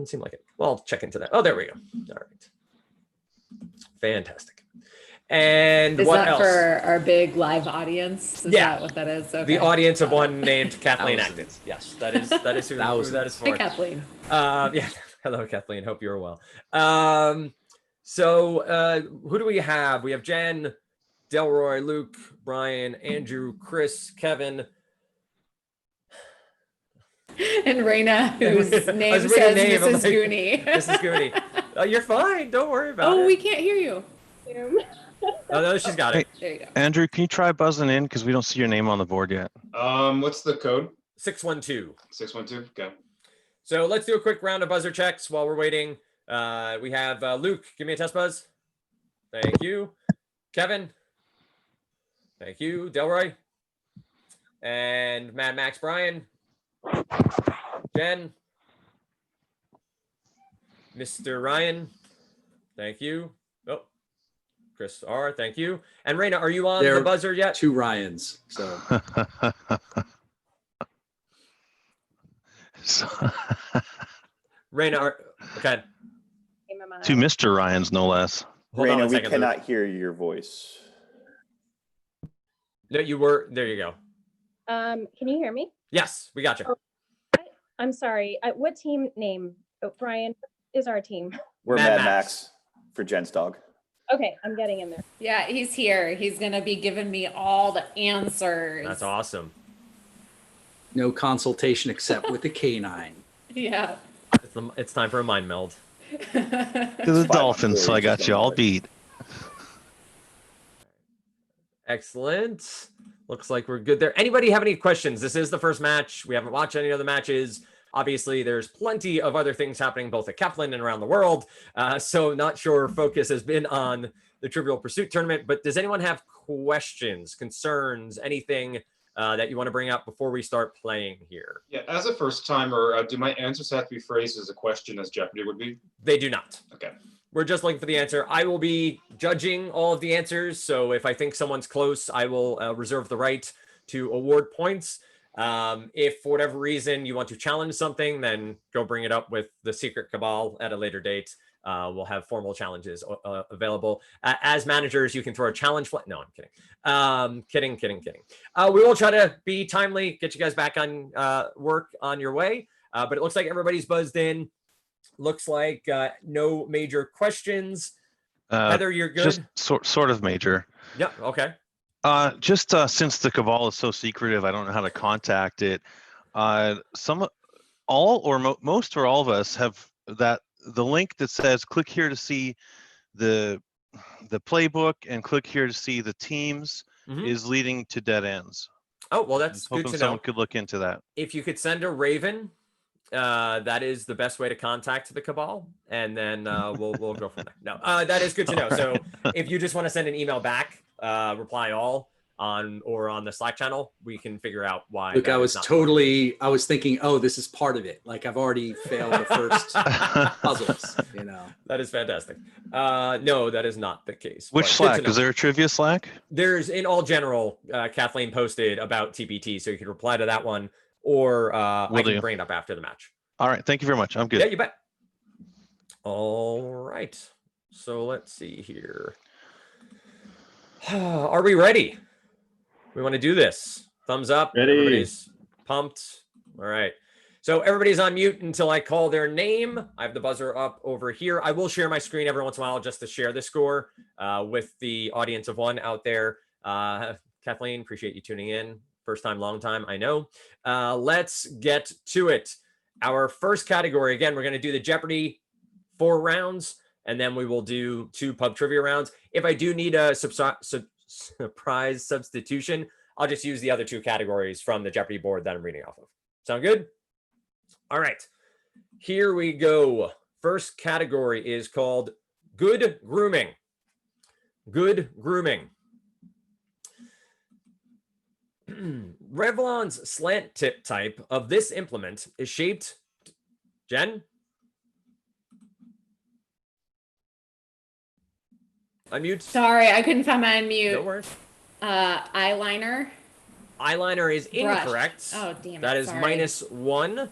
Doesn't seem like it. Well, I'll check into that. Oh, there we go. All right. Fantastic. And is what that else? for our big live audience? Is that what that is? Okay. The audience of one named Kathleen Acton. Yes, that is who that is for. Hey, Kathleen. Yeah. Hello, Kathleen. Hope you're well. So who do we have? We have Jen, Delroy, Luke, Brian, Andrew, Chris, Kevin, and Raina, whose name says Mrs. Gooney. Mrs. Gooney. You're fine. Don't worry about it. Oh, we can't hear you. Oh, no, she's got it. There you go. Andrew, can you try buzzing in? Because we don't see your name on the board yet. What's the code? 612. 612. Okay. So let's do a quick round of buzzer checks while we're waiting. We have Luke. Give me a test buzz. Thank you. Kevin. Thank you. Delroy. And Mad Max Brian. Jen. Mr. Ryan. Thank you. Oh, Chris R. Thank you. And Raina, are you on the buzzer yet? 2 Ryans. So. Raina, okay. 2 Mr. Ryans, no less. Hold on Raina, a we second, cannot Luke. hear your voice. No, you were. There you go. Can you hear me? Yes, we got you. I'm sorry. What team name? Oh, Brian is our team. We're Mad Mad Max. Max for Jen's dog. Okay, I'm getting in there. Yeah, he's here. He's going to be giving me all the answers. That's awesome. No consultation except with the canine. Yeah. It's time for a mind meld. To the Dolphins, so I got you all beat. Excellent. Looks like we're good there. Anybody have any questions? This is the first match. We haven't watched any other matches. Obviously, there's plenty of other things happening both at Kaplan and around the world. So not sure focus has been on the Trivial Pursuit tournament, but does anyone have questions, concerns, anything that you want to bring up before we start playing here? Yeah, as a first timer, do my answers have to be phrased as a question as Jeopardy would be? They do not. Okay. We're just looking for the answer. I will be judging all of the answers. So if I think someone's close, I will reserve the right to award points. If for whatever reason you want to challenge something, then go bring it up with the Secret Cabal at a later date. We'll have formal challenges available. As managers, you can throw a challenge flag. No, I'm kidding. Kidding. We will try to be timely, get you guys back on work on your way. But it looks like everybody's buzzed in. Looks like no major questions. Heather, you're good? Just sort of major. Yeah, okay. Just since the Cabal is so secretive, I don't know how to contact it. Most or all of us have the link that says click here to see the playbook and click here to see the teams is leading to dead ends. Oh, well, that's good to know. Someone could look into that. If you could send a Raven, that is the best way to contact the Cabal, and then we'll go from there. No, that is good to know. So if you just want to send an email back, reply all on the Slack channel, we can figure out why. Look, I was thinking, oh, this is part of it. Like I've already failed the first puzzles, you know. That is fantastic. No, that is not the case. Which Slack? Is there a trivia Slack? There's in all general, Kathleen posted about TPT, so you can reply to that one, or I can bring it up after the match. All right. Thank you very much. I'm good. Yeah, you bet. All right. So let's see here. Are we ready? We want to do this. Thumbs up. Ready. Everybody's pumped. All right. So everybody's on mute until I call their name. I have the buzzer up over here. I will share my screen every once in a while just to share the score with the audience of one out there. Kathleen, appreciate you tuning in. First time, long time, I know. Let's get to it. Our first category, again, we're going to do the Jeopardy 4 rounds, and then we will do 2 pub trivia rounds. If I do need a surprise substitution, I'll just use the other 2 categories from the Jeopardy board that I'm reading off of. Sound good? All right, here we go. First category is called Good Grooming. Good Grooming. Revlon's slant tip type of this implement is shaped, Jen? Unmute. Sorry, I couldn't find my unmute. No worries. Eyeliner. Eyeliner is Brush. incorrect. Oh, damn it. That is sorry. -1.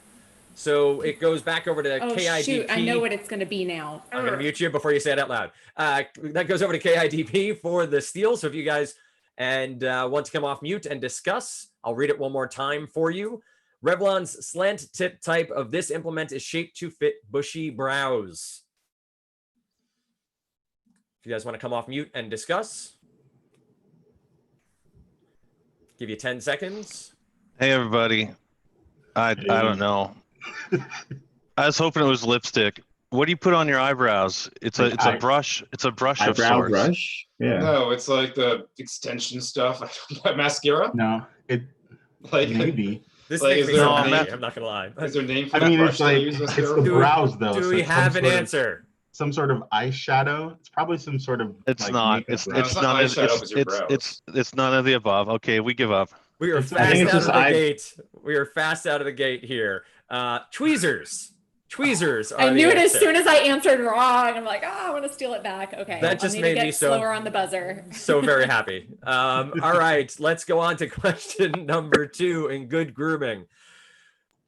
So it goes back over to Oh, KIDP. shoot. I know what it's going to be now. I'm going to mute you before you say it out loud. That goes over to KIDP for the steal. So if you guys want to come off mute and discuss, I'll read it one more time for you. Revlon's slant tip type of this implement is shaped to fit bushy brows. If you guys want to come off mute and discuss, give you 10 seconds. Hey, everybody. I don't know. I was hoping it was lipstick. What do you put on your eyebrows? It's a brush. It's a brush of Eyebrow sorts. brush? Yeah. No, it's like the extension stuff. Mascara? No, it Like, maybe. This Like, makes is me there so a happy. name? I'm not going to lie. is there a name for I that mean, brush it's they like use it's mascara? the brows though. Do so we it's have some an sort of- answer? Some sort of eyeshadow. It's probably some sort of. It's like, not. makeup It's brush. it's not none. eyeshadow, It's it's your brows. it's none of the above. Okay, we give up. We are I fast think it's out of just the eye- gate. We are fast out of the gate here. Tweezers. Tweezers are I the knew it as answer. soon as I answered wrong. I'm like, I want to steal it back. Okay. That I'll just need made to get me so- slower on the buzzer. So very happy. All right, let's go on to question number 2 in good grooming.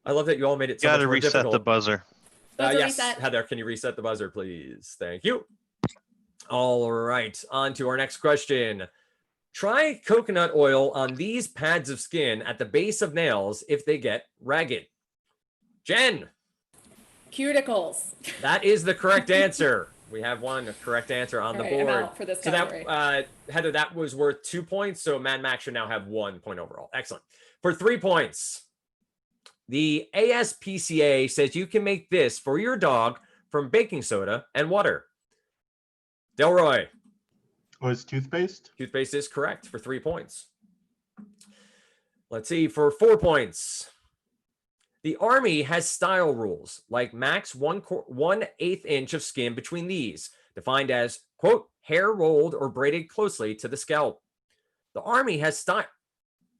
I love that you all made it so Got much to more reset difficult. the buzzer. Buzzer Yes, reset. Heather, can you reset the buzzer, please? Thank you. All right, on to our next question. Try coconut oil on these pads of skin at the base of nails if they get ragged. Jen, Cuticles. that is the correct answer. We have one correct answer on All the right, I'm board. out for this So category. that, Heather, that was worth 2 points. So Mad Max should now have 1 point overall. Excellent. For 3 points, the ASPCA says you can make this for your dog from baking soda and water. Delroy, Was toothpaste? toothpaste is correct for 3 points. Let's see, for 4 points. The Army has style rules like max 1/8 inch of skin between these, defined as, quote, hair rolled or braided closely to the scalp. The Army has style.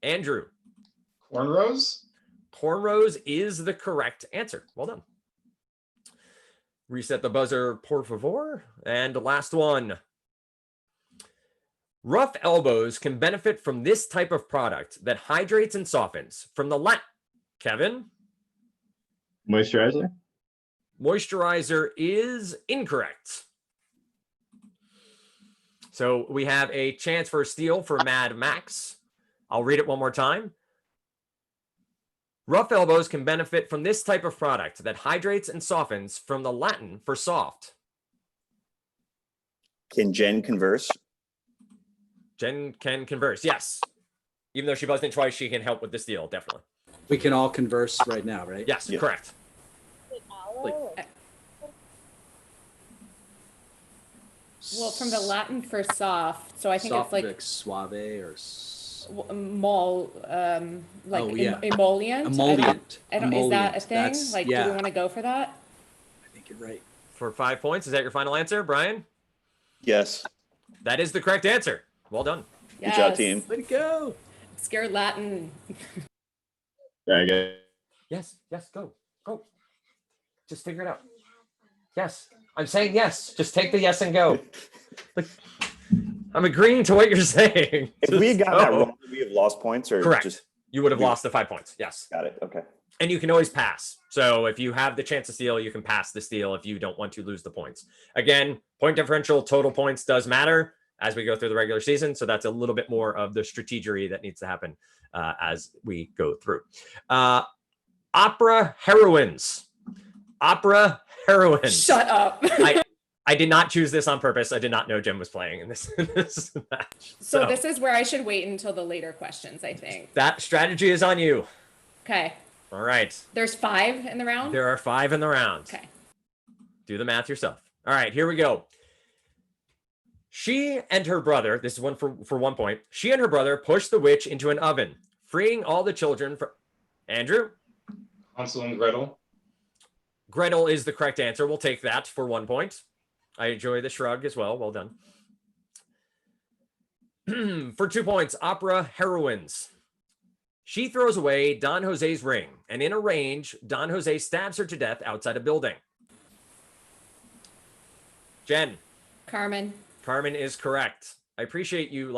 Andrew, Cornrows? cornrows is the correct answer. Well done. Reset the buzzer, por favor. And the last one. Rough elbows can benefit from this type of product that hydrates and softens. From the Kevin, Moisturizer? moisturizer is incorrect. So we have a chance for a steal for Mad Max. I'll read it one more time. Rough elbows can benefit from this type of product that hydrates and softens, from the Latin for soft. Can Jen converse? Jen can converse. Yes. Even though she buzzed in twice, she can help with this deal. Definitely. We can all converse right now, right? Yes, Yeah. correct. Well, from the Latin for soft, so I think Soft, it's like suave or mol, like Oh, yeah. emollient. emollient. I don't, is that a Emollient. thing? That's- Like, do yeah, we want to go for that? I think you're right. For 5 points. Is that your final answer, Brian? Yes. That is the correct answer. Well done. Good job, team. Way to go. Scared Latin. Very good. Yes, go. Just figure it out. Yes. I'm saying yes. Just take the yes and go. Like, I'm agreeing to what you're saying. If we had Just gotten that go. wrong, would we have lost points or Correct. just You would have lost the 5 points. Yes. got it? Okay. And you can always pass. So if you have the chance to steal, you can pass the steal if you don't want to lose the points. Again, point differential, total points does matter as we go through the regular season. So that's a little bit more of the strategery that needs to happen as we go through. Opera heroines. Opera heroines. Shut up. I did not choose this on purpose. I did not know Jen was playing in this, this match. So this is where I should wait until the later questions, I think. That strategy is on you. Okay. All right. There's 5 in the round? There are 5 in the round. Okay. Do the math yourself. All right, here we go. She and her brother, this is one for 1 point. She and her brother pushed the witch into an oven, freeing all the children from Andrew. Hansel and Gretel? Gretel is the correct answer. We'll take that for 1 point. I enjoy the shrug as well. Well done. For 2 points, opera heroines. She throws away Don Jose's ring, and in a rage, Don Jose stabs her to death outside a building. Jen. Carmen. Carmen is correct. I appreciate you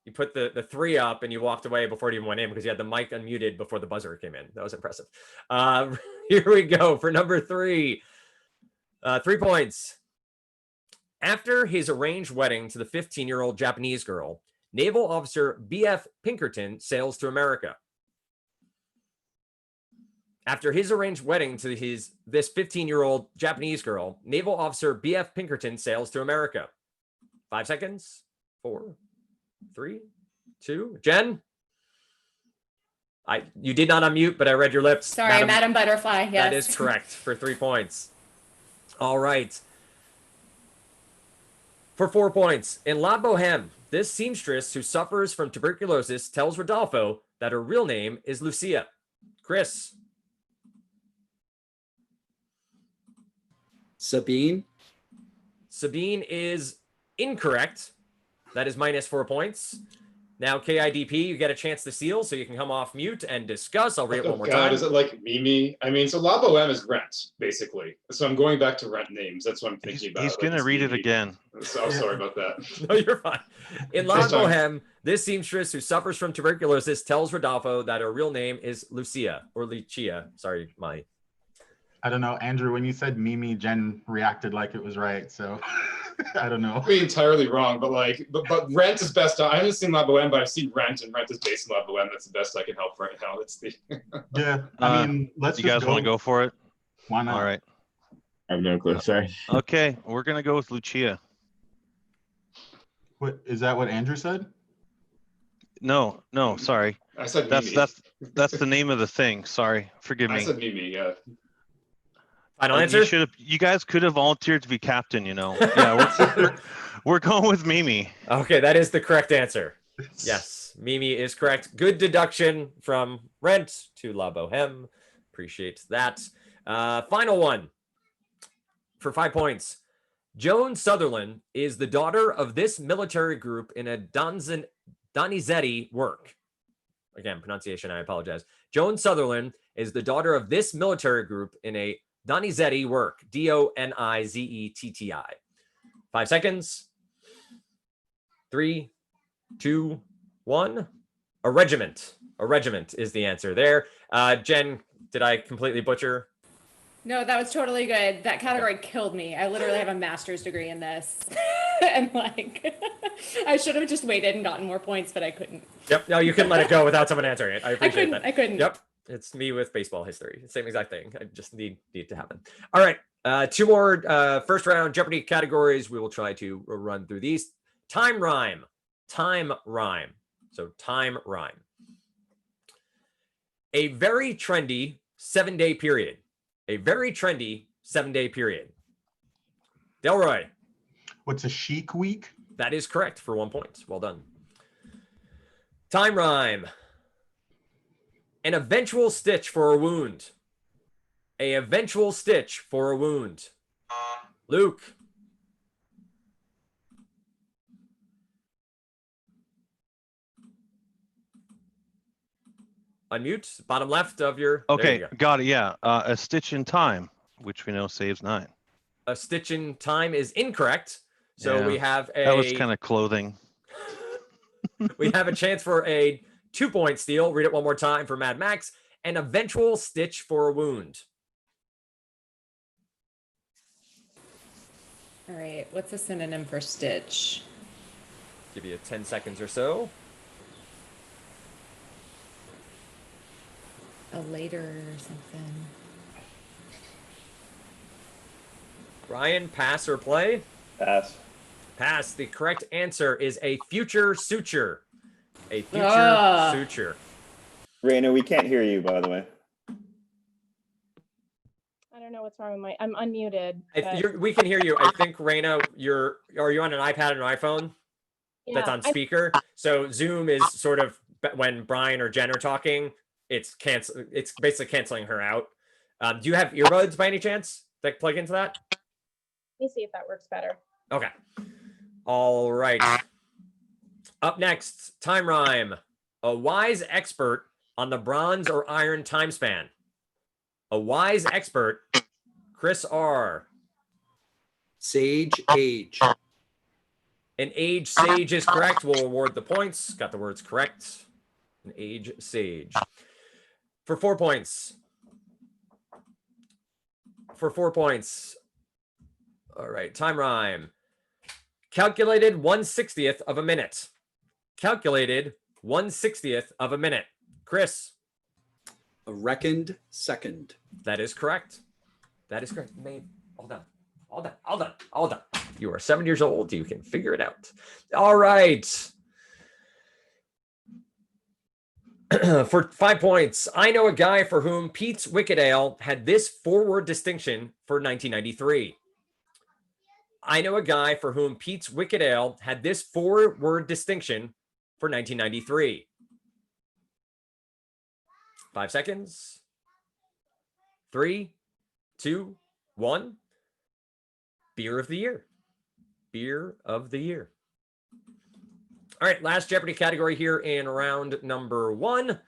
You put the 3 up and you walked away before it even went in because you had the mic unmuted before the buzzer came in. That was impressive. Here we go for number 3. 3 points. After his arranged wedding to the 15-year-old Japanese girl, Naval Officer B.F. Pinkerton sails to America. After his arranged wedding to this 15-year-old Japanese girl, Naval Officer B.F. Pinkerton sails to America. 5 seconds. 4, 3, 2. Jen? You did not unmute, but I read your lips. Sorry, Madam Butterfly. Yes. That is correct for 3 points. All right. For 4 points, in La Boheme, this seamstress who suffers from tuberculosis tells Rodolfo that her real name is Lucia. Chris? Sabine. Sabine is incorrect. That is minus 4 points. Now, KIDP, you get a chance to seal, so you can come off mute and discuss. I'll read it one more time. Is it like Mimi? I mean, so La Boheme is Rent, basically. So I'm going back to Rent names. That's what I'm thinking about. He's gonna read it again. So I'm sorry about that. No, you're fine. In La First time. Boheme, this seamstress who suffers from tuberculosis tells Rodolfo that her real name is Lucia or Lucia. Sorry, I don't know, Andrew, when you said Mimi, Jen reacted like it was right. So I don't know. Be entirely wrong, but but Rent is best. I haven't seen La Boheme, but I've seen Rent, and Rent is based on La Boheme. That's the best I can help right now. That's the. Yeah, I mean, let's You just guys want to go for it? Why not? All right. I have no clue. Sorry. Okay, we're gonna go with Lucia. What is that? What Andrew said? No, sorry. I said That's Mimi. that's the name of the thing. Sorry, forgive I me. said Mimi. Yeah. Final answer? You guys could have volunteered to be captain. Yeah, we're going with Mimi. Okay, that is the correct answer. Yes, Mimi is correct. Good deduction from Rent to La Boheme. Appreciate that. Final one for 5 points. Joan Sutherland is the daughter of this military group in a Donizetti work. Again, pronunciation, I apologize. Joan Sutherland is the daughter of this military group in a Donizetti work. Donizetti. 5 seconds. 3, 2, 1. A regiment. A regiment is the answer there. Jen, did I completely butcher? No, that was totally good. That category killed me. I literally have a master's degree in this. And I should have just waited and gotten more points, but I couldn't. Yep. No, you couldn't let it go without someone answering it. I appreciate that. I couldn't. Yep. It's me with baseball history. Same exact thing. I just need to happen. All right. 2 more first round Jeopardy categories. We will try to run through these. Time rhyme. Time rhyme. So time rhyme. A very trendy 7-day period. A very trendy 7-day period. Delroy. What's a chic week? That is correct for 1 point. Well done. Time rhyme. An eventual stitch for a wound. A eventual stitch for a wound. Luke. Unmute, bottom left of your. There Okay, you go. got it. Yeah, a stitch in time, which we know saves 9. A stitch in time is incorrect. So Yeah, we have a. That was kind of clothing. We have a chance for a 2-point steal. Read it one more time for Mad Max. An eventual stitch for a wound. All right. What's a synonym for stitch? Give you 10 seconds or so. A later or something. Brian, pass or play? Pass. Pass. The correct answer is a future suture. A future Ah. suture. Raina, we can't hear you, by the way. I don't know what's wrong with I'm unmuted. but- We can hear you. I think, Raina, are you on an iPad or an iPhone that's Yeah, on speaker? So Zoom is sort of, when Brian or Jen are talking, it's basically canceling her out. Do you have earbuds by any chance that plug into that? Let me see if that works better. Okay. All right. Up next, time rhyme. A wise expert on the bronze or iron time span. A wise expert, Chris R. Sage age. An age sage is correct. We'll award the points. Got the words correct. An age sage. For 4 points. For 4 points. All right, time rhyme. Calculated 1/60th of a minute. Calculated 1/60th of a minute. Chris. A reckoned second. That is correct. That is correct. Babe, all done. All done. All done. All done. You are 7 years old. You can figure it out. All right. For 5 points, I know a guy for whom Pete's Wicked Ale had this 4-word distinction for 1993. I know a guy for whom Pete's Wicked Ale had this 4-word distinction for 1993. 5 seconds. 3, 2, 1. Beer of the year. Beer of the year. All right, last Jeopardy category here in round number 1.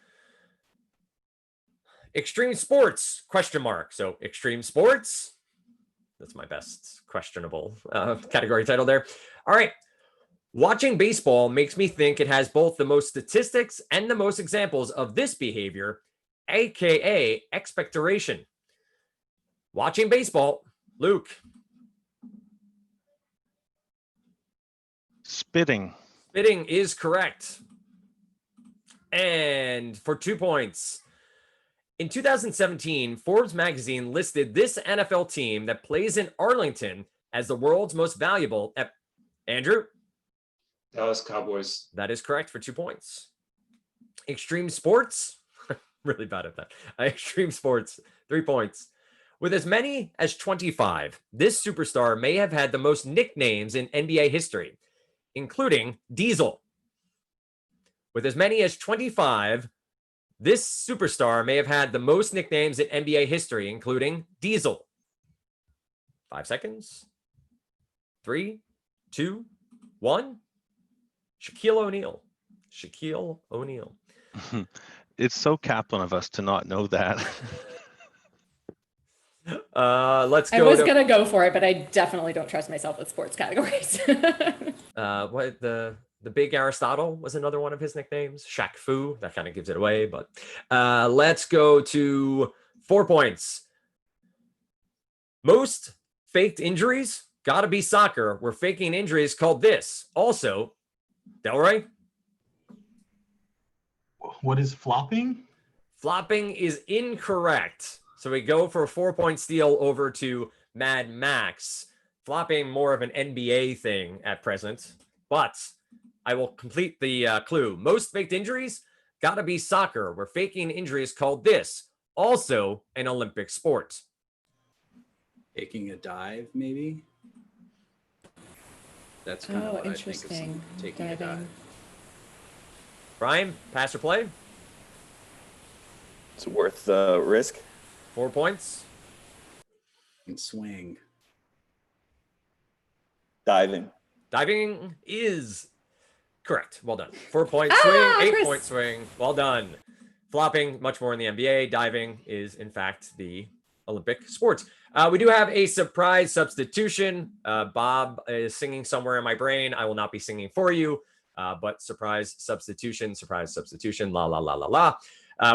Extreme sports, question mark. So extreme sports. That's my best questionable category title there. All right. Watching baseball makes me think it has both the most statistics and the most examples of this behavior, aka expectoration. Watching baseball, Luke. Spitting. Spitting is correct. And for 2 points, in 2017, Forbes magazine listed this NFL team that plays in Arlington as the world's most valuable. Andrew? Dallas Cowboys. That is correct for 2 points. Extreme sports? Really bad at that. Extreme sports, 3 points. With as many as 25, this superstar may have had the most nicknames in NBA history, including Diesel. With as many as 25, this superstar may have had the most nicknames in NBA history, including Diesel. 5 seconds. 3, 2, 1. Shaquille O'Neal. Shaquille O'Neal. It's so Kaplan of us to not know that. Let's I go. was gonna go for it, but I definitely don't trust myself with sports categories. What the big Aristotle was another one of his nicknames. Shaq Fu. That kind of gives it away. But let's go to 4 points. Most faked injuries gotta be soccer. Where faking injuries called this. Also, Delroy. What is flopping? Flopping is incorrect. So we go for a 4-point steal over to Mad Max. Flopping more of an NBA thing at present, but I will complete the clue. Most faked injuries gotta be soccer, where faking injuries called this. Also an Olympic sport. Taking a dive, maybe. That's kind of Oh, what I think of interesting. taking a dive. Diving. Brian, pass or play? It's worth the risk. 4 points. And swing. Diving. Diving is correct. Well done. 4-point Ah, swing, Chris. 8-point swing. Well done. Flopping, much more in the NBA. Diving is, in fact, the Olympic sports. We do have a surprise substitution. Bob is singing somewhere in my brain. I will not be singing for you, but surprise substitution, la, la, la, la, la.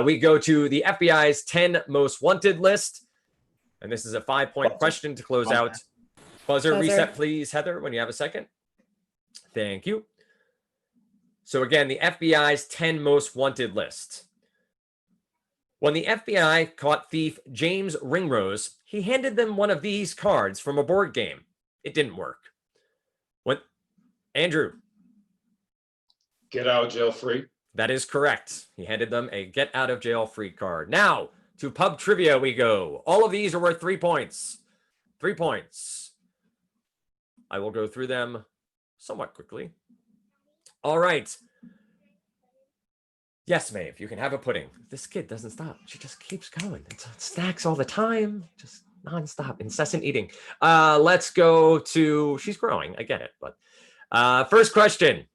We go to the FBI's 10 most wanted list. And this is a 5-point question to close out. Buzzer reset, please, Heather, when you have a second. Thank you. So again, the FBI's 10 most wanted list. When the FBI caught thief James Ringrose, he handed them one of these cards from a board game. It didn't work. Andrew. Get out jail free. That is correct. He handed them a get out of jail free card. Now to pub trivia we go. All of these are worth 3 points. 3 points. I will go through them somewhat quickly. All right. Yes, Maeve, you can have a pudding. This kid doesn't stop. She just keeps going. It's snacks all the time. Just nonstop, incessant eating. Let's go to, she's growing. I get it. But first question.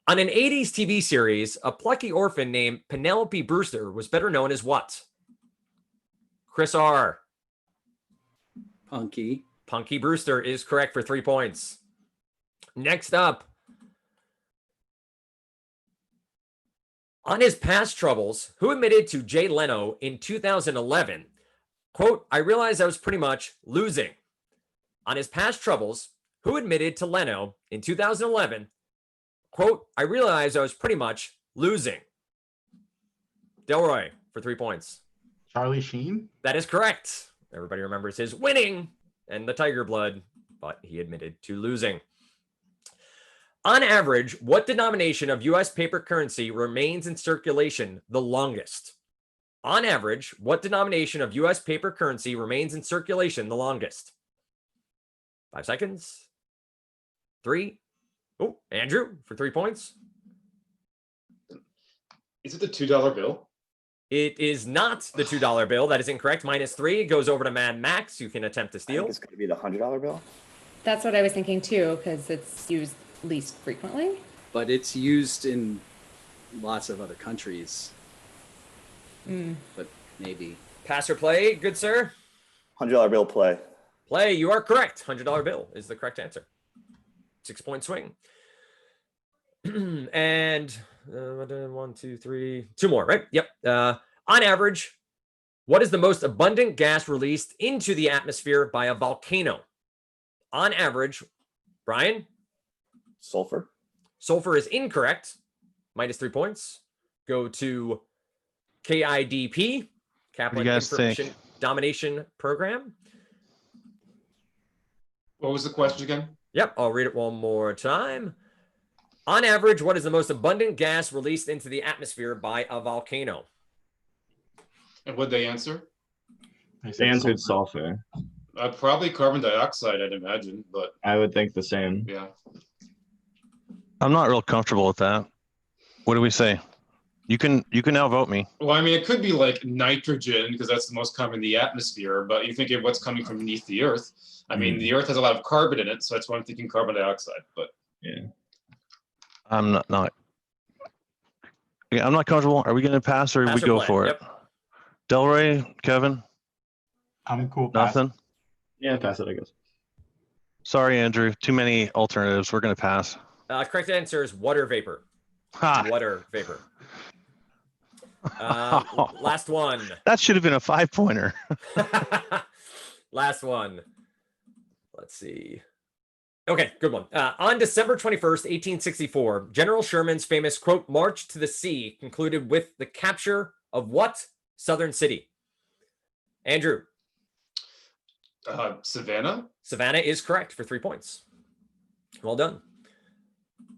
On an 80s TV series, a plucky orphan named Penelope Brewster was better known as what? Chris R. Punky. Punky Brewster is correct for 3 points. Next up, on his past troubles, who admitted to Jay Leno in 2011, quote, I realized I was pretty much losing. On his past troubles, who admitted to Leno in 2011, quote, I realized I was pretty much losing. Delroy for 3 points. Charlie Sheen? That is correct. Everybody remembers his winning and the tiger blood, but he admitted to losing. On average, what denomination of US paper currency remains in circulation the longest? On average, what denomination of US paper currency remains in circulation the longest? 5 seconds. 3. Oh, Andrew for 3 points. Is it the $2 bill? It is not the $2 bill. That is incorrect. -3 It goes over to Mad Max. You can attempt to I think steal. it's going to be the $100 bill. That's what I was thinking too, because it's used least frequently. But it's used in lots of other countries. But maybe. Pass or play, good sir? $100 bill play. Play, you are correct. $100 bill is the correct answer. 6-point swing. And 1, 2, 3, 2 more, right? Yep. On average, what is the most abundant gas released into the atmosphere by a volcano? On average, Brian? Sulfur. Sulfur is incorrect. -3 points. Go to KIDP, Kaplan guys think? Information Domination Program. What was the question again? Yep, I'll read it one more time. On average, what is the most abundant gas released into the atmosphere by a volcano? And what'd they answer? They They said answered sulfur. sulfur. Probably carbon dioxide, I'd imagine, but I would think the same. yeah. I'm not real comfortable with that. What do we say? You can now vote me. Well, I mean, it could be like nitrogen because that's the most common in the atmosphere, but you think of what's coming from beneath the earth. I mean, the earth has a lot of carbon in it, so that's why I'm thinking carbon dioxide, but Yeah. I'm not. Yeah, I'm not comfortable. Are we going to pass or Pass we or go play? for it? Yep. Delray, Kevin, I'm cool. Pass. nothing. Yeah, pass it, I guess. Sorry, Andrew. Too many alternatives. We're going to pass. Correct answer is water vapor. Ha! Water vapor. Last one. That should have been a 5-pointer. Last one. Let's see. Okay, good one. On December 21st, 1864, General Sherman's famous, quote, March to the Sea concluded with the capture of what southern city? Andrew. Savannah? Savannah is correct for 3 points. Well done.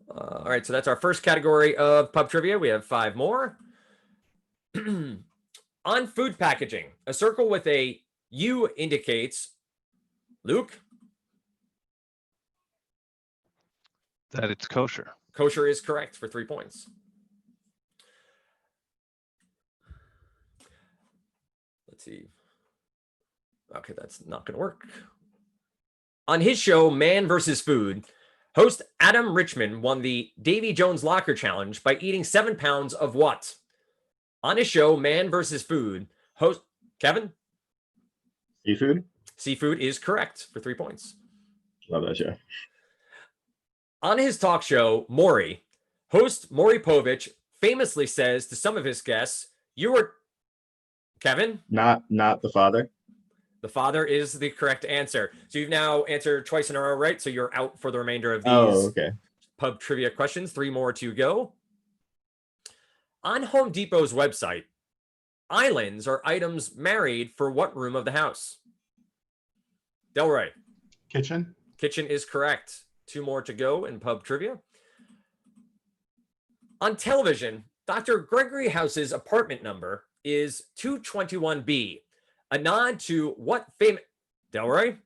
All right, so that's our first category of pub trivia. We have 5 more. On food packaging, a circle with a U indicates, Luke? That it's kosher. Kosher is correct for 3 points. Let's see. Okay, that's not going to work. On his show, Man vs. Food, host Adam Richman won the Davy Jones Locker Challenge by eating 7 pounds of what? On his show, Man vs. Food, host Kevin? Seafood? Seafood is correct for 3 points. Love that show. On his talk show, Maury, host Maury Povich famously says to some of his guests, you were Kevin? Not the father. The father is the correct answer. So you've now answered twice in a row, right? So you're out for the remainder of these Oh, okay. pub trivia questions. 3 more to go. On Home Depot's website, islands are items married for what room of the house? Delroy. Kitchen. Kitchen is correct. 2 more to go in pub trivia. On television, Dr. Gregory House's apartment number is 221B. A nod to what famous... Delroy?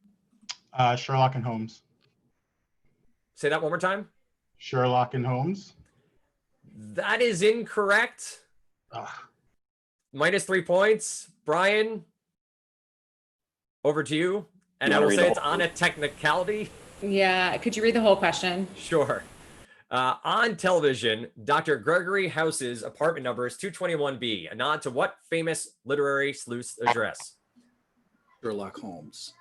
Sherlock and Holmes. Say that one more time. Sherlock and Holmes. That is incorrect. Ugh. -3 points. Brian, over to you. And You I wanna will read say the it's whole on a technicality. Yeah, could you read the whole question? Sure. On television, Dr. Gregory House's apartment number is 221B. A nod to what famous literary sleuth's address? Sherlock Holmes.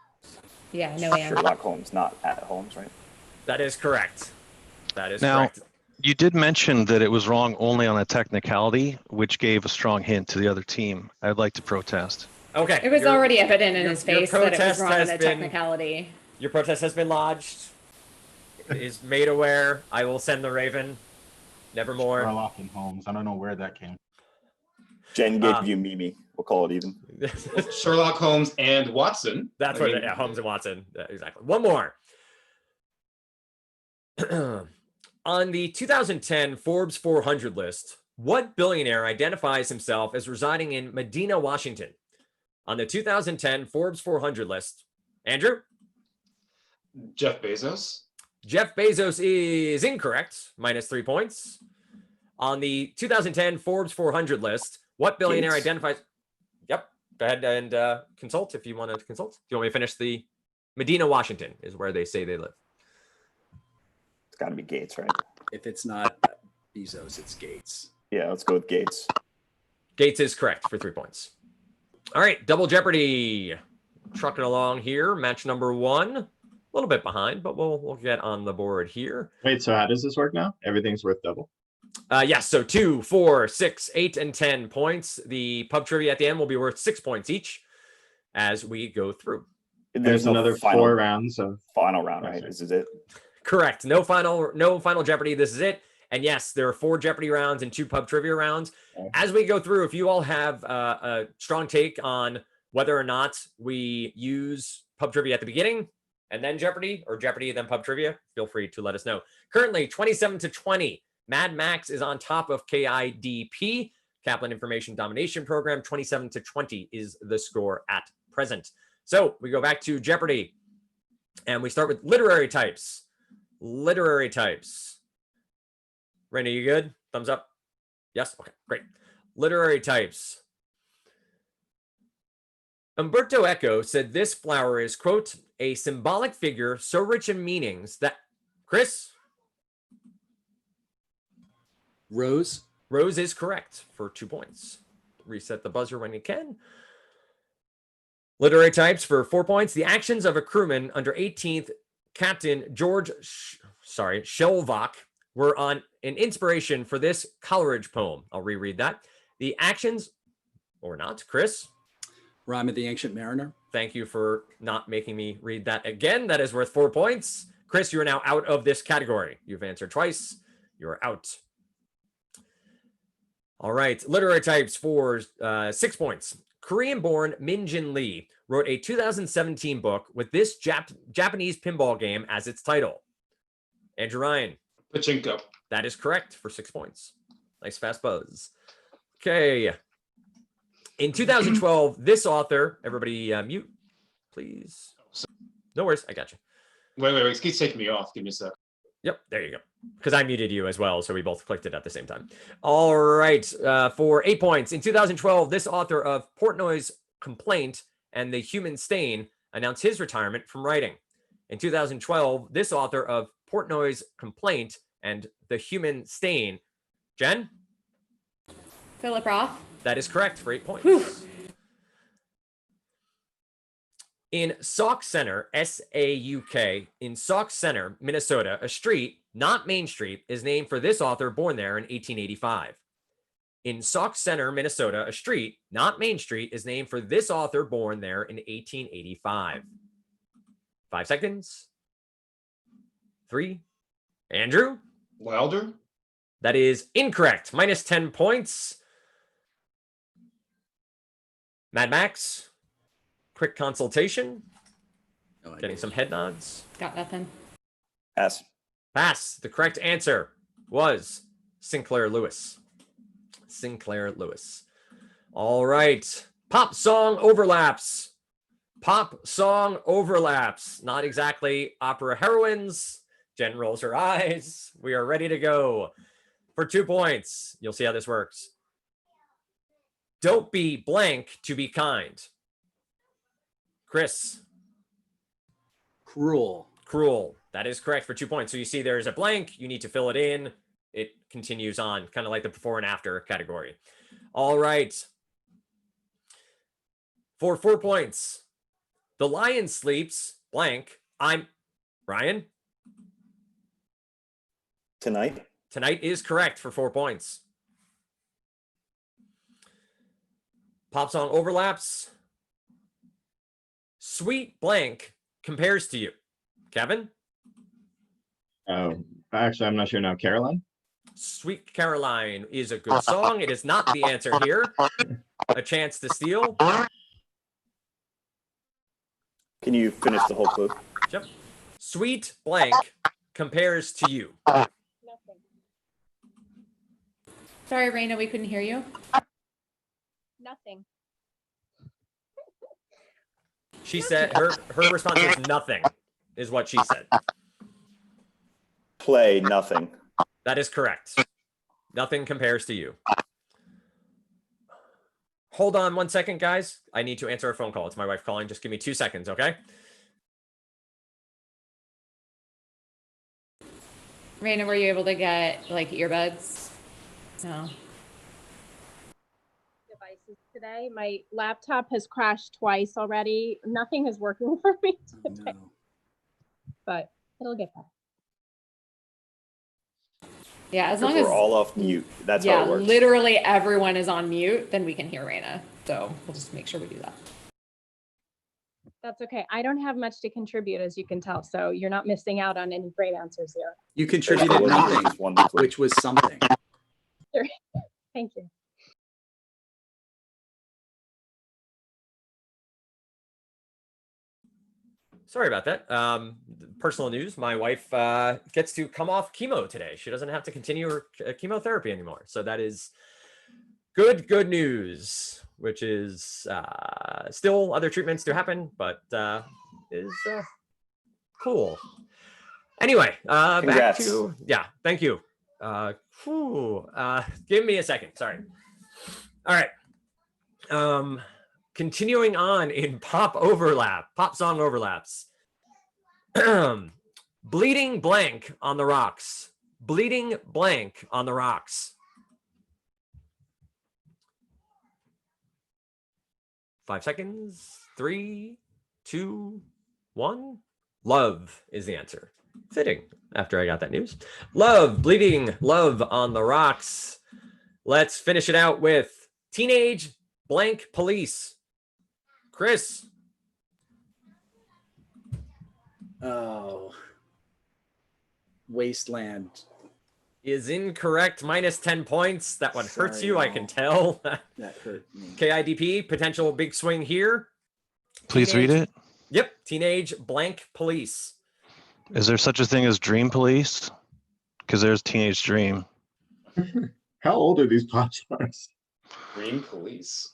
Yeah, no answer. Sherlock Holmes, not at Holmes, right? That is correct. That is Now- correct. You did mention that it was wrong only on a technicality, which gave a strong hint to the other team. I'd like to protest. Okay. It was your- already evident in your- his your face that it was protest wrong on has a been- technicality. Your protest has been lodged. It is made aware. I will send the Raven. Nevermore. Sherlock and Holmes. I don't know where that came. Jen gave Ah. you Mimi. We'll call it even. Sherlock Holmes and Watson. That's I what mean, yeah, Holmes and Watson. Yeah, exactly. One more. On the 2010 Forbes 400 list, what billionaire identifies himself as residing in Medina, Washington? On the 2010 Forbes 400 list, Andrew? Jeff Bezos. Jeff Bezos is incorrect, -3 points. On the 2010 Forbes 400 list, what billionaire Gates. identifies? Yep. Go ahead and consult if you want to consult. Do you want me to finish the Medina, Washington is where they say they live. It's got to be Gates, right? If it's not Bezos, it's Gates. Yeah, let's go with Gates. Gates is correct for 3 points. All right, double Jeopardy. Trucking along here. Match number 1. A little bit behind, but we'll get on the board here. Wait, so how does this work now? Everything's worth double? Yes, so 2, 4, 6, 8, and 10 points. The pub trivia at the end will be worth 6 points each as we go through. There's no another final, 4 rounds of. final round, right? Okay. This is it. Correct. No final Jeopardy. This is it. And yes, there are 4 Jeopardy rounds and 2 pub trivia rounds. Okay. As we go through, if you all have a strong take on whether or not we use pub trivia at the beginning and then Jeopardy, or Jeopardy then pub trivia, feel free to let us know. Currently 27-20. Mad Max is on top of KIDP, Kaplan Information Domination Program. 27-20 is the score at present. So we go back to Jeopardy and we start with literary types. Literary types. Raina, you good? Thumbs up. Yes. Okay, great. Literary types. Umberto Eco said this flower is, quote, a symbolic figure so rich in meanings that, Chris? Rose. Rose is correct for 2 points. Reset the buzzer when you can. Literary types for 4 points. The actions of a crewman under 18th Captain George Shelvach were on an inspiration for this Coleridge poem. I'll reread that. The actions, or not, Chris? Rhyme of the Ancient Mariner. Thank you for not making me read that again. That is worth 4 points. Chris, you are now out of this category. You've answered twice. You're out. All right. Literary types for 6 points. Korean-born Min Jin Lee wrote a 2017 book with this Japanese pinball game as its title. Andrew Ryan. Pachinko. That is correct for 6 points. Nice fast buzz. Okay. In 2012, this author, everybody mute, please. No worries. I got you. Wait. It keeps taking me off. Give me a sec. Yep, there you go. Because I muted you as well, so we both clicked it at the same time. All right, for 8 points. In 2012, this author of Portnoy's Complaint and The Human Stain announced his retirement from writing. In 2012, this author of Portnoy's Complaint and The Human Stain, Jen? Philip Roth. That is correct for 8 points. Whew. In Sauk Center, S-A-U-K, in Sauk Center, Minnesota, a street, not Main Street, is named for this author born there in 1885. In Sauk Center, Minnesota, a street, not Main Street, is named for this author born there in 1885. 5 seconds. 3. Andrew? Wilder. That is incorrect. Minus 10 points. Mad Max? Quick consultation. No idea. Getting some head nods. Got nothing. Pass. Pass. The correct answer was Sinclair Lewis. Sinclair Lewis. All right. Pop song overlaps. Pop song overlaps. Not exactly opera heroines. Jen rolls her eyes. We are ready to go. For 2 points, you'll see how this works. Don't be blank to be kind. Chris. Cruel. Cruel. That is correct for 2 points. So you see there's a blank. You need to fill it in. It continues on, kind of like the before and after category. All right. For 4 points. The lion sleeps blank. I'm Ryan. Tonight. Tonight is correct for 4 points. Pop song overlaps. Sweet blank compares to you. Kevin? Oh, actually, I'm not sure now. Caroline? Sweet Caroline is a good song. It is not the answer here. A chance to steal. Can you finish the whole clue? Yep. Sweet blank compares to you. Nothing. Sorry, Raina, we couldn't hear you. Nothing. She said her response is nothing, is what she said. Play nothing. That is correct. Nothing compares to you. Hold on 1 second, guys. I need to answer a phone call. It's my wife calling. Just give me 2 seconds, okay? Raina, were you able to get like earbuds? No. Devices today. My laptop has crashed twice already. Nothing is working for me Oh, today, no. but it'll get better. Yeah, as Because long as we're all off mute. That's yeah, how it works. literally everyone is on mute, then we can hear Raina. So we'll just make sure we do that. That's okay. I don't have much to contribute, as you can tell, so you're not missing out on any great answers here. You There's contributed the nothing, just one clue. which was something. Thank you. Sorry about that. Personal news. My wife gets to come off chemo today. She doesn't have to continue her chemotherapy anymore. So that is good news, which is still other treatments to happen, but is cool. Anyway, back Congrats. to, yeah, thank you. Give me a second. Sorry. All right. Continuing on in pop song overlaps. Bleeding blank on the rocks. Bleeding blank on the rocks. 5 seconds. 3, 2, 1. Love is the answer. Fitting after I got that news. Love, bleeding love on the rocks. Let's finish it out with Teenage Blank Police. Chris. Oh. Wasteland. Is incorrect. Minus 10 points. That one hurts Sorry, you, I y'all. can tell. That hurt me. KIDP, potential big swing here. Please read it. Yep. Teenage Blank Police. Is there such a thing as Dream Police? Because there's Teenage Dream. How old are these pop stars? Green Police.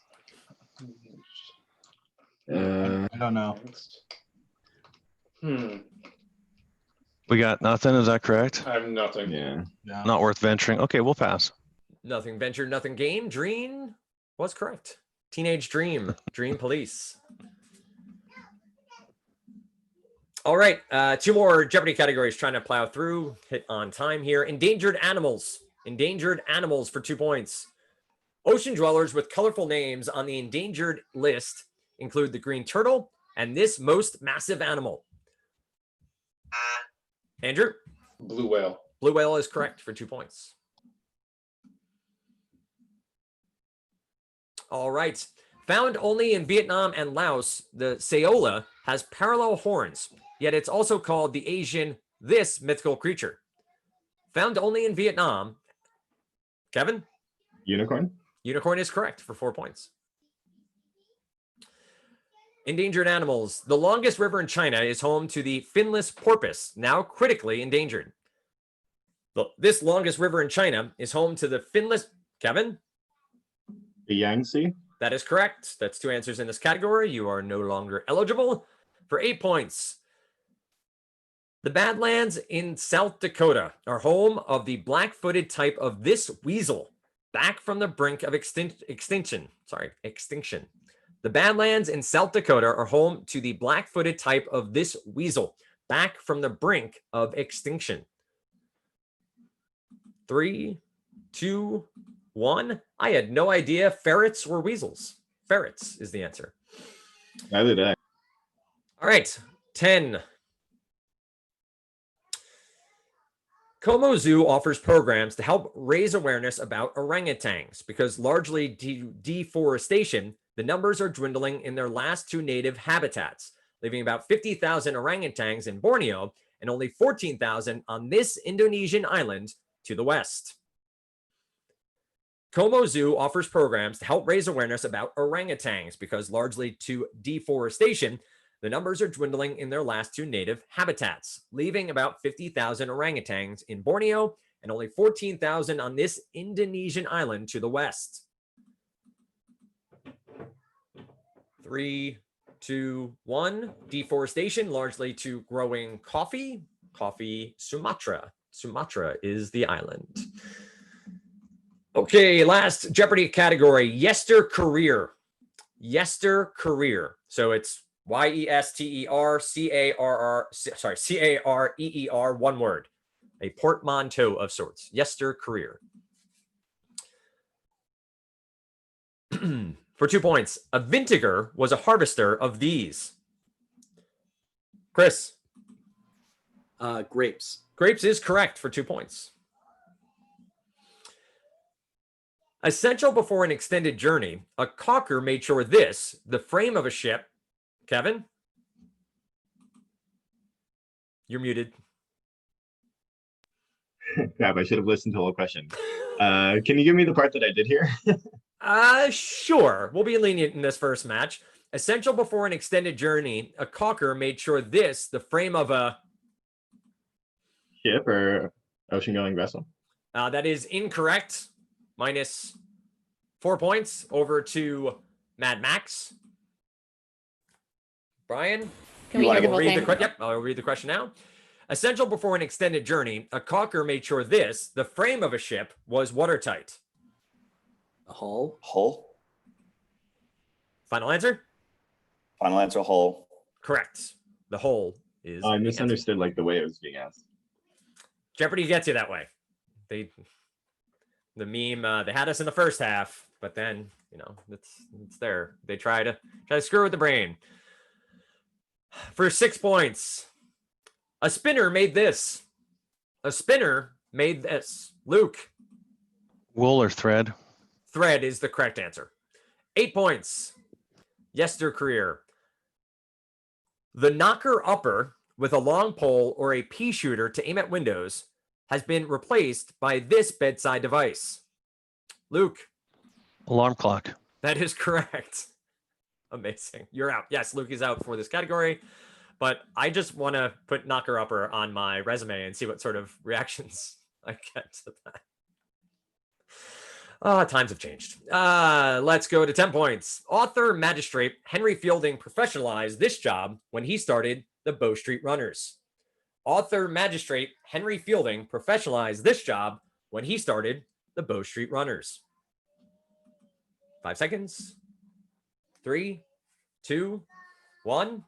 I don't know. We got nothing. Is that correct? I have nothing. Yeah. Yeah. Not worth venturing. Okay, we'll pass. Nothing ventured, nothing gained. Dream was correct. Teenage Dream. Dream Police. All right. 2 more Jeopardy categories trying to plow through. Hit on time here. Endangered animals. Endangered animals for 2 points. Ocean dwellers with colorful names on the endangered list include the green turtle and this most massive animal. Andrew? Blue whale. Blue whale is correct for 2 points. All right. Found only in Vietnam and Laos, the Saola has parallel horns, yet it's also called the Asian this mythical creature. Found only in Vietnam. Kevin? Unicorn? Unicorn is correct for 4 points. Endangered animals. The longest river in China is home to the finless porpoise, now critically endangered. This longest river in China is home to the finless... Kevin? The Yangtze? That is correct. That's 2 answers in this category. You are no longer eligible for 8 points. The Badlands in South Dakota are home of the black-footed type of this weasel, back from the brink of extinction. The Badlands in South Dakota are home to the black-footed type of this weasel, back from the brink of extinction. 3, 2, 1. I had no idea ferrets were weasels. Ferrets is the answer. Neither did I. All right, 10. Como Zoo offers programs to help raise awareness about orangutans because largely due to deforestation, the numbers are dwindling in their last two native habitats, leaving about 50,000 orangutans in Borneo and only 14,000 on this Indonesian island to the west. Como Zoo offers programs to help raise awareness about orangutans because largely to deforestation, the numbers are dwindling in their last two native habitats, leaving about 50,000 orangutans in Borneo and only 14,000 on this Indonesian island to the west. 3, 2, 1. Deforestation, largely to growing coffee. Coffee, Sumatra. Sumatra is the island. Okay, last Jeopardy category, Yestercareer. Yestercareer. So it's Career, one word. A portmanteau of sorts. Yestercareer. For 2 points, a vintiger was a harvester of these. Chris. Grapes. Grapes is correct for 2 points. Essential before an extended journey, a caulker made sure this, the frame of a ship. Kevin? You're muted. Crap, I should have listened to the whole question. Can you give me the part that I did here? Sure. We'll be lenient in this first match. Essential before an extended journey, a caulker made sure this, the frame of a Ship or ocean-going vessel? that is incorrect. Minus 4 points over to Mad Max. Brian? Can we hear the whole read thing? Yep, I'll read the question now. Essential before an extended journey, a caulker made sure this, the frame of a ship, was watertight. A hull. Hull. Final answer? Final answer, hull. Correct. The whole is. I the answer. misunderstood like the way it was being asked. Jeopardy gets you that way. The meme, they had us in the first half, but then, it's there. They try to screw with the brain. For 6 points, a spinner made this. A spinner made this. Luke. Wool or thread? Thread is the correct answer. 8 points. Yestercareer. The knocker upper with a long pole or a pea shooter to aim at windows has been replaced by this bedside device. Luke. Alarm clock. That is correct. Amazing. You're out. Yes, Luke is out for this category, but I just want to put knocker upper on my resume and see what sort of reactions I get to that. Times have changed. Let's go to 10 points. Author magistrate Henry Fielding professionalized this job when he started the Bow Street Runners. Author magistrate Henry Fielding professionalized this job when he started the Bow Street Runners. 5 seconds. 3, 2, 1.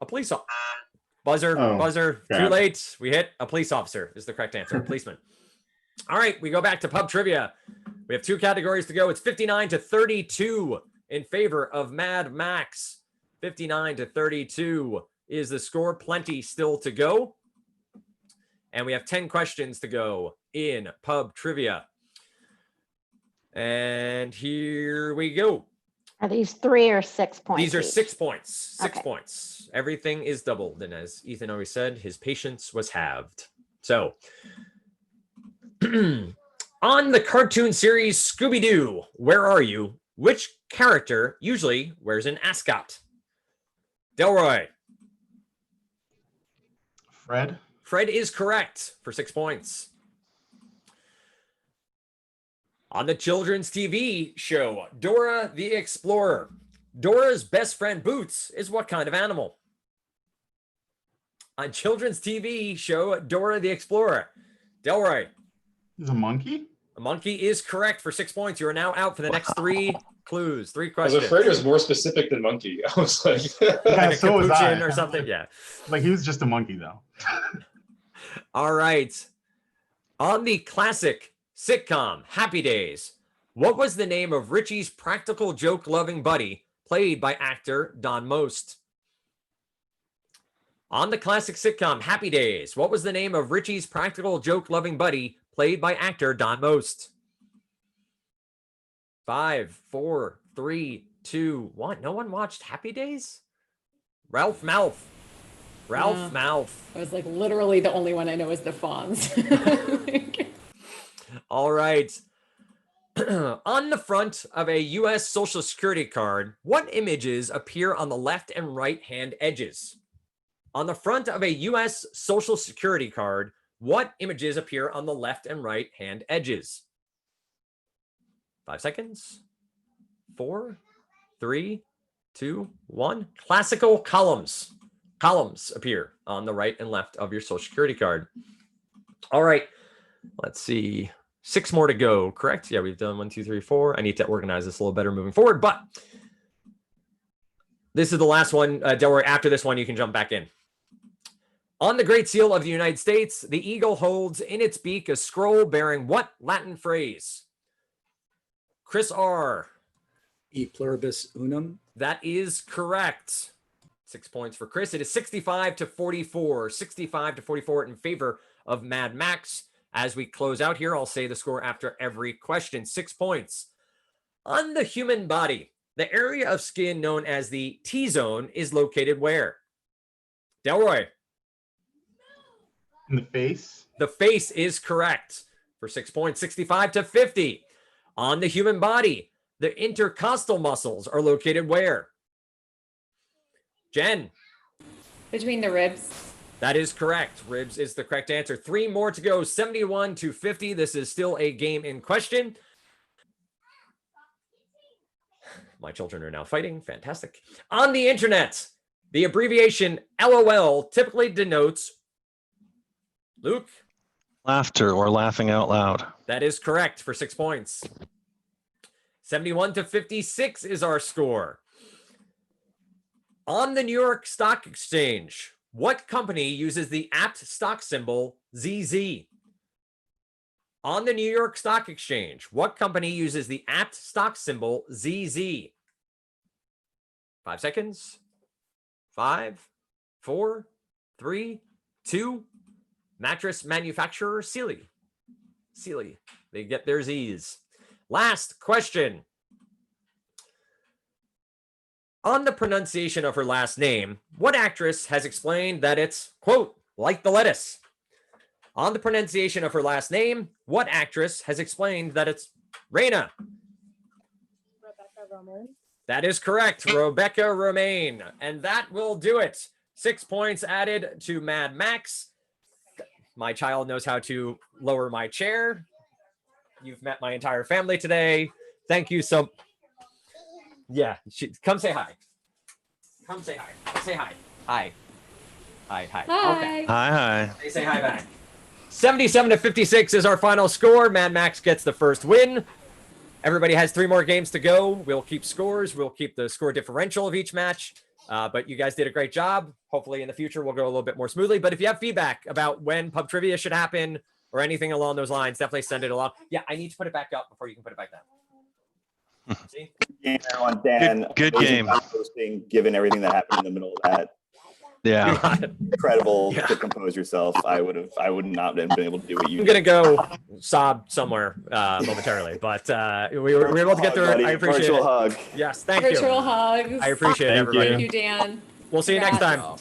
A police officer. Buzzer. crap. Too late. We hit a police officer is the correct answer. Policeman. All right, we go back to pub trivia. We have 2 categories to go. It's 59-32 in favor of Mad Max. 59-32 is the score. Plenty still to go. And we have 10 questions to go in pub trivia. And here we go. Are these 3 or 6 points? These are each? 6 points. 6 Okay. points. Everything is doubled. And as Ethan always said, his patience was halved. So, on the cartoon series Scooby-Doo, Where Are You? Which character usually wears an ascot? Delroy. Fred. Fred is correct for 6 points. On the children's TV show, Dora the Explorer, Dora's best friend Boots is what kind of animal? On children's TV show, Dora the Explorer, Delroy. He's a monkey? A monkey is correct for 6 points. You are now out for the next 3 clues, 3 I was questions. afraid it was more specific than monkey. I was like, Yeah, Like a so was I. capuchin or something. Yeah. Like he was just a monkey though. All right. On the classic sitcom Happy Days, what was the name of Richie's practical joke loving buddy played by actor Don Most? On the classic sitcom Happy Days, what was the name of Richie's practical joke-loving buddy played by actor Don Most? 5, 4, 3, 2, 1. No one watched Happy Days? Ralph Malph. Ralph Malph. I was like, literally the only one I know is the Fonz. All right. On the front of a U.S. Social Security card, what images appear on the left and right hand edges? On the front of a U.S. Social Security card, what images appear on the left and right hand edges? 5 seconds. 4, 3, 2, 1. Classical columns. Columns appear on the right and left of your Social Security card. All right. Let's see. 6 more to go, correct? Yeah, we've done 1, 2, 3, 4. I need to organize this a little better moving forward, but this is the last one. Delroy, after this one, you can jump back in. On the Great Seal of the United States, the eagle holds in its beak a scroll bearing what Latin phrase? Chris R. E pluribus unum. That is correct. 6 points for Chris. It is 65-44. 65-44 in favor of Mad Max. As we close out here, I'll say the score after every question. 6 points. On the human body, the area of skin known as the T-zone is located where? Delroy. In the face. The face is correct for 6 points. 65-50. On the human body, the intercostal muscles are located where? Jen. Between the ribs. That is correct. Ribs is the correct answer. 3 more to go. 71-50. This is still a game in question. My children are now fighting. Fantastic. On the internet, the abbreviation LOL typically denotes Luke. Laughter or laughing out loud. That is correct for 6 points. 71-56 is our score. On the New York Stock Exchange, what company uses the apt stock symbol ZZ? On the New York Stock Exchange, what company uses the apt stock symbol ZZ? 5 seconds. 5, 4, 3, 2. Mattress manufacturer Sealy. Sealy. They get their Z's. Last question. On the pronunciation of her last name, what actress has explained that it's, quote, like the lettuce? On the pronunciation of her last name, what actress has explained that it's Raina? Rebecca Romaine. That is correct, Rebecca Romaine. And that will do it. 6 points added to Mad Max. My child knows how to lower my chair. You've met my entire family today. Thank you so. Yeah, come say hi. Come say hi. Say hi. Hi. Hi. Hi. Hi. Okay. Hi. They say hi back. 77-56 is our final score. Mad Max gets the first win. Everybody has 3 more games to go. We'll keep scores. We'll keep the score differential of each match. But you guys did a great job. Hopefully in the future, we'll go a little bit more smoothly. But if you have feedback about when pub trivia should happen or anything along those lines, definitely send it along. Yeah, I need to put it back up before you can put it back down. See? Game, everyone. Dan, Good amazing game. job hosting, given everything that happened in the middle of that. Yeah. Incredible Yeah. to compose yourself. I would not have been able to do what you I'm did. gonna go sob somewhere momentarily, but we were able to get through it. Buddy, I appreciate virtual it. hug. Yes, thank Virtual you. hugs. I appreciate it, Thank everybody. Thank you, Dan. We'll see you next Congrats. time.